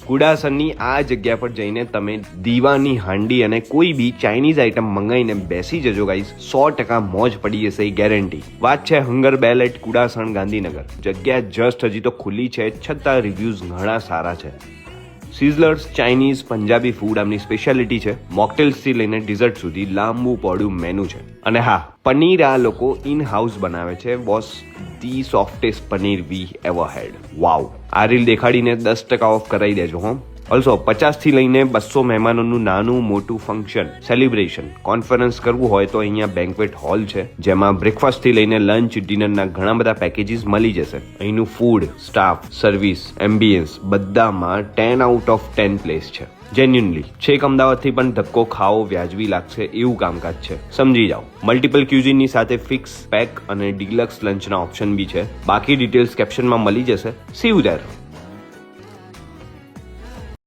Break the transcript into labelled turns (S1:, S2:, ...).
S1: કુડાસનની આ જગ્યા પર જઈને તમે દીવાની હાંડી અને કોઈ બી ચાઇનીઝ આઈટમ મંગાવીને બેસી જજો ગાઈસ, 100% મોજ પડી જશે ગેરંટી. વાત છે hunger bell at Kudasan Gandhinagar. જગ્યા જસ્ટ હજી તો ખુલ્લી છે, છતાં રિવ્યુઝ ઘણા સારા છે. સિઝલર્સ ચાઇનીઝ પંજાબી ફૂડ આમની સ્પેશિયાલિટી છે. મોકટેલ્સથી લઈને ડિઝર્ટ સુધી લાંબુ પહોળું મેનુ છે. અને હા, પનીર આ લોકો ઇન હાઉસ બનાવે છે. Boss, the softest paneer we ever had. Wow. આ રીલ દેખાડીને 10% ઓફ કરાવી દેજો હો. ઓલ્સો 50 થી લઈને 200 મહેમાનોનું નાનું મોટું ફંક્શન, સેલિબ્રેશન, કોન્ફરન્સ કરવું હોય તો અહીંયા બેન્ક્વેટ હોલ છે, જેમાં બ્રેકફાસ્ટ થી લઈને લંચ, ડિનરના ઘણા બધા પેકેજીસ મળી જશે. અહીંનું ફૂડ, સ્ટાફ, સર્વિસ, એમ્બિયન્સ બધામાં 10 આઉટ ઓફ 10 પ્લેસ છે. જેન્યુનલી છેક અમદાવાદથી પણ ધક્કો ખાવો વ્યાજબી લાગશે એવું કામકાજ છે, સમજી જાઓ. મલ્ટિપલ ક્યુઝિનની સાથે ફિક્સ, પેક અને ડિલક્સ લંચના ઓપ્શન બી છે. બાકી ડિટેલ્સ કેપ્શનમાં મળી જશે. C you there.